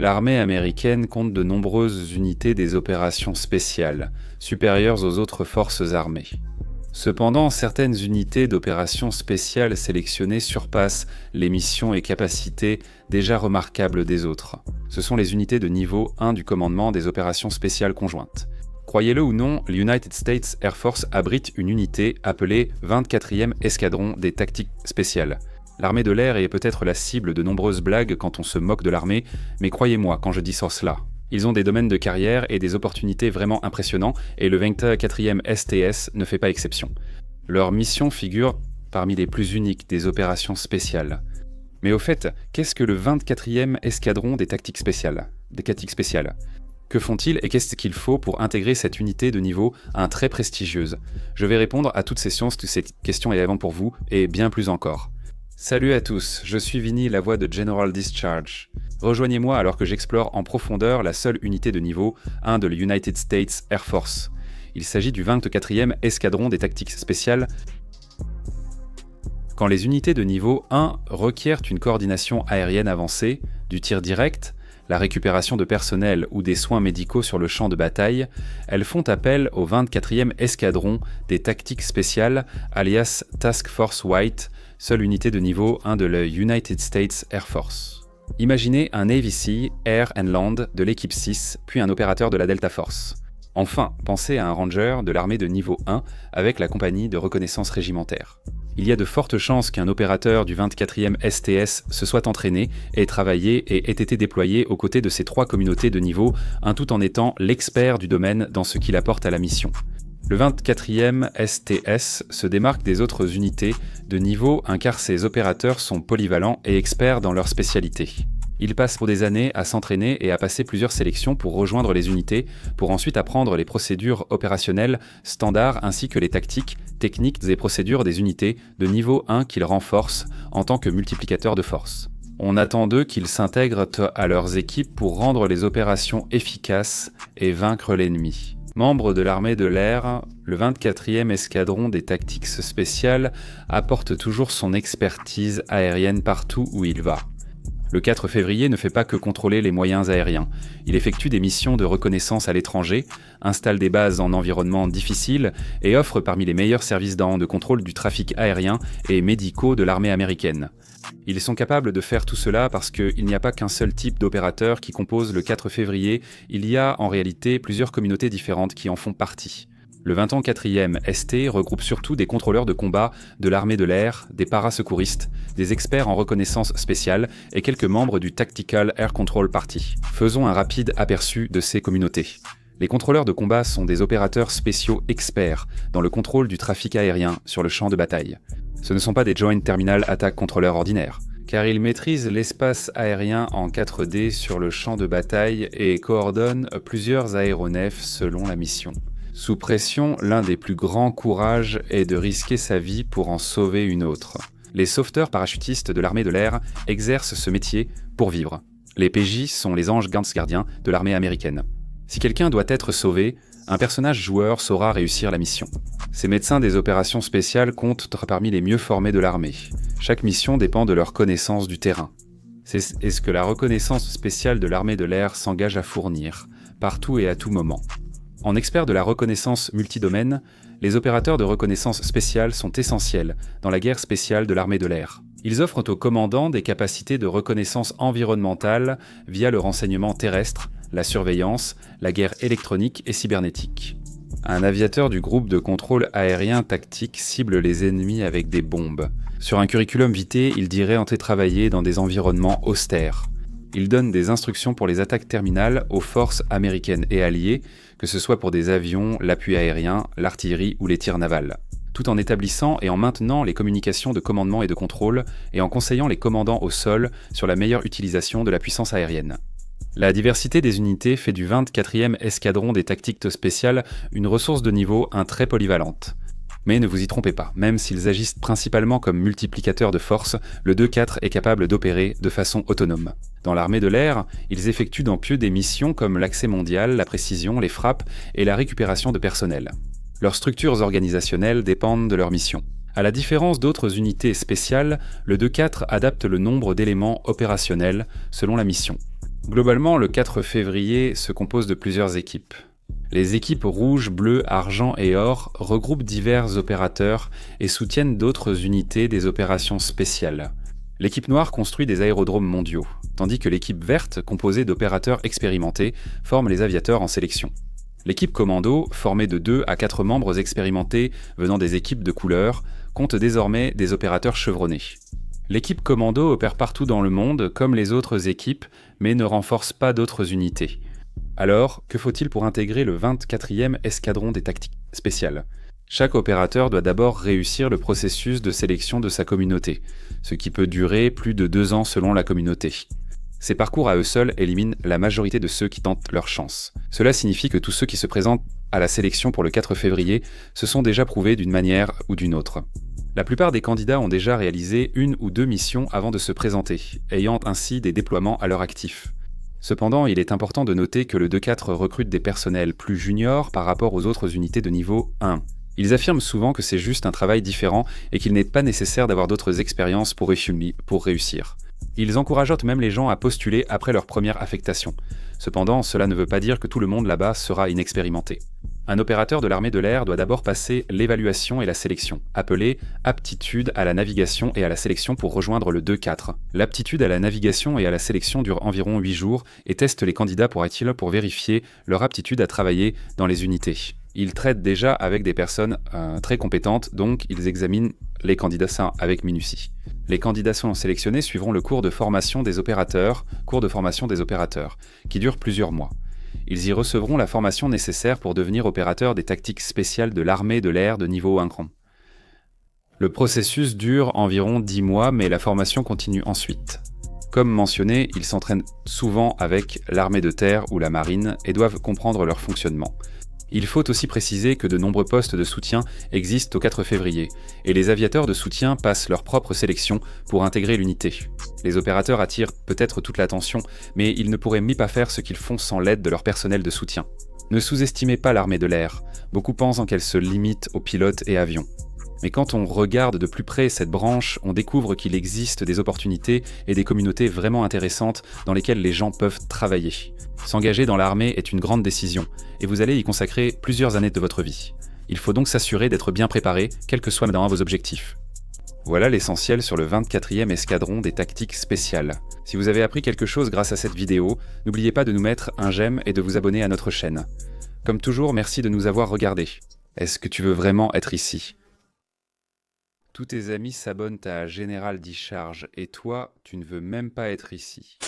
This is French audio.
L'armée américaine compte de nombreuses unités des opérations spéciales, supérieures aux autres forces armées. Cependant, certaines unités d'opérations spéciales sélectionnées surpassent les missions et capacités déjà remarquables des autres. Ce sont les unités de niveau 1 du commandement des opérations spéciales conjointes. Croyez-le ou non, l'United States Air Force abrite une unité appelée 24e Escadron des Tactiques Spéciales. L'armée de l'air est peut-être la cible de nombreuses blagues quand on se moque de l'armée, mais croyez-moi quand je dis cela. Ils ont des domaines de carrière et des opportunités vraiment impressionnants, et le 24e STS ne fait pas exception. Leur mission figure parmi les plus uniques des opérations spéciales. Mais au fait, qu'est-ce que le 24e Escadron des Tactiques Spéciales? Que font-ils et qu'est-ce qu'il faut pour intégrer cette unité de niveau 1 très prestigieuse? Je vais répondre à toutes ces questions et avant pour vous, et bien plus encore. Salut à tous, je suis Vinny, la voix de General Discharge. Rejoignez-moi alors que j'explore en profondeur la seule unité de niveau 1 de l'United States Air Force. Il s'agit du 24e Escadron des Tactiques Spéciales. Quand les unités de niveau 1 requièrent une coordination aérienne avancée, du tir direct, la récupération de personnel ou des soins médicaux sur le champ de bataille, elles font appel au 24e Escadron des Tactiques Spéciales, alias Task Force White, seule unité de niveau 1 de la United States Air Force. Imaginez un Navy Sea, Air and Land de l'équipe 6, puis un opérateur de la Delta Force. Enfin, pensez à un ranger de l'armée de niveau 1 avec la compagnie de reconnaissance régimentaire. Il y a de fortes chances qu'un opérateur du 24e STS se soit entraîné, ait travaillé et ait été déployé aux côtés de ces trois communautés de niveau 1 tout en étant l'expert du domaine dans ce qu'il apporte à la mission. Le 24e STS se démarque des autres unités de niveau 1 car ses opérateurs sont polyvalents et experts dans leur spécialité. Ils passent pour des années à s'entraîner et à passer plusieurs sélections pour rejoindre les unités, pour ensuite apprendre les procédures opérationnelles standards ainsi que les tactiques, techniques et procédures des unités de niveau 1 qu'ils renforcent en tant que multiplicateurs de force. On attend d'eux qu'ils s'intègrent à leurs équipes pour rendre les opérations efficaces et vaincre l'ennemi. Membre de l'armée de l'air, le 24e Escadron des Tactiques Spéciales apporte toujours son expertise aérienne partout où il va. Le 4 février ne fait pas que contrôler les moyens aériens. Il effectue des missions de reconnaissance à l'étranger, installe des bases en environnement difficile et offre parmi les meilleurs services de contrôle du trafic aérien et médicaux de l'armée américaine. Ils sont capables de faire tout cela parce qu'il n'y a pas qu'un seul type d'opérateur qui compose le 4 février, il y a en réalité plusieurs communautés différentes qui en font partie. Le 24e ST regroupe surtout des contrôleurs de combat de l'armée de l'air, des parasecouristes, des experts en reconnaissance spéciale et quelques membres du Tactical Air Control Party. Faisons un rapide aperçu de ces communautés. Les contrôleurs de combat sont des opérateurs spéciaux experts dans le contrôle du trafic aérien sur le champ de bataille. Ce ne sont pas des Joint Terminal Attack Controllers ordinaires, car ils maîtrisent l'espace aérien en 4D sur le champ de bataille et coordonnent plusieurs aéronefs selon la mission. Sous pression, l'un des plus grands courages est de risquer sa vie pour en sauver une autre. Les sauveteurs parachutistes de l'armée de l'air exercent ce métier pour vivre. Les PJ sont les anges gardiens de l'armée américaine. Si quelqu'un doit être sauvé, un personnage joueur saura réussir la mission. Ces médecins des opérations spéciales comptent parmi les mieux formés de l'armée. Chaque mission dépend de leur connaissance du terrain. C'est ce que la reconnaissance spéciale de l'armée de l'air s'engage à fournir, partout et à tout moment. En experts de la reconnaissance multidomaine, les opérateurs de reconnaissance spéciale sont essentiels dans la guerre spéciale de l'armée de l'air. Ils offrent aux commandants des capacités de reconnaissance environnementale via le renseignement terrestre, la surveillance, la guerre électronique et cybernétique. Un aviateur du groupe de contrôle aérien tactique cible les ennemis avec des bombes. Sur un curriculum vitae, il dirait entrer travailler dans des environnements austères. Il donne des instructions pour les attaques terminales aux forces américaines et alliées, que ce soit pour des avions, l'appui aérien, l'artillerie ou les tirs navals, tout en établissant et en maintenant les communications de commandement et de contrôle et en conseillant les commandants au sol sur la meilleure utilisation de la puissance aérienne. La diversité des unités fait du 24e Escadron des Tactiques Spéciales une ressource de niveau 1 très polyvalente. Mais ne vous y trompez pas, même s'ils agissent principalement comme multiplicateurs de force, le 2-4 est capable d'opérer de façon autonome. Dans l'armée de l'air, ils effectuent dans peu des missions comme l'accès mondial, la précision, les frappes et la récupération de personnel. Leurs structures organisationnelles dépendent de leur mission. À la différence d'autres unités spéciales, le 2-4 adapte le nombre d'éléments opérationnels selon la mission. Globalement, le 4 février se compose de plusieurs équipes. Les équipes rouge, bleu, argent et or regroupent divers opérateurs et soutiennent d'autres unités des opérations spéciales. L'équipe noire construit des aérodromes mondiaux, tandis que l'équipe verte, composée d'opérateurs expérimentés, forme les aviateurs en sélection. L'équipe commando, formée de 2 à 4 membres expérimentés venant des équipes de couleur, compte désormais des opérateurs chevronnés. L'équipe commando opère partout dans le monde comme les autres équipes, mais ne renforce pas d'autres unités. Alors, que faut-il pour intégrer le 24e escadron des tactiques spéciales ? Chaque opérateur doit d'abord réussir le processus de sélection de sa communauté, ce qui peut durer plus de 2 ans selon la communauté. Ces parcours à eux seuls éliminent la majorité de ceux qui tentent leur chance. Cela signifie que tous ceux qui se présentent à la sélection pour le 4 février se sont déjà prouvés d'une manière ou d'une autre. La plupart des candidats ont déjà réalisé 1 ou 2 missions avant de se présenter, ayant ainsi des déploiements à leur actif. Cependant, il est important de noter que le 2-4 recrute des personnels plus juniors par rapport aux autres unités de niveau 1. Ils affirment souvent que c'est juste un travail différent et qu'il n'est pas nécessaire d'avoir d'autres expériences pour réussir. Ils encouragent même les gens à postuler après leur première affectation. Cependant, cela ne veut pas dire que tout le monde là-bas sera inexpérimenté. Un opérateur de l'armée de l'air doit d'abord passer l'évaluation et la sélection, appelée aptitude à la navigation et à la sélection pour rejoindre le 2-4. L'aptitude à la navigation et à la sélection dure environ 8 jours et teste les candidats pour vérifier leur aptitude à travailler dans les unités. Ils traitent déjà avec des personnes très compétentes, donc ils examinent les candidats avec minutie. Les candidats sélectionnés suivront le cours de formation des opérateurs, qui dure plusieurs mois. Ils y recevront la formation nécessaire pour devenir opérateurs des tactiques spéciales de l'armée de l'air de niveau 1 cran. Le processus dure environ 10 mois, mais la formation continue ensuite. Comme mentionné, ils s'entraînent souvent avec l'armée de terre ou la marine et doivent comprendre leur fonctionnement. Il faut aussi préciser que de nombreux postes de soutien existent au 4 février, et les aviateurs de soutien passent leur propre sélection pour intégrer l'unité. Les opérateurs attirent peut-être toute l'attention, mais ils ne pourraient pas faire ce qu'ils font sans l'aide de leur personnel de soutien. Ne sous-estimez pas l'armée de l'air, beaucoup pensent qu'elle se limite aux pilotes et avions. Mais quand on regarde de plus près cette branche, on découvre qu'il existe des opportunités et des communautés vraiment intéressantes dans lesquelles les gens peuvent travailler. S'engager dans l'armée est une grande décision, et vous allez y consacrer plusieurs années de votre vie. Il faut donc s'assurer d'être bien préparé, quels que soient vos objectifs. Voilà l'essentiel sur le 24e escadron des tactiques spéciales. Si vous avez appris quelque chose grâce à cette vidéo, n'oubliez pas de nous mettre un j'aime et de vous abonner à notre chaîne. Comme toujours, merci de nous avoir regardés. Est-ce que tu veux vraiment être ici ? Tous tes amis s'abonnent à Général Discharge et toi, tu ne veux même pas être ici.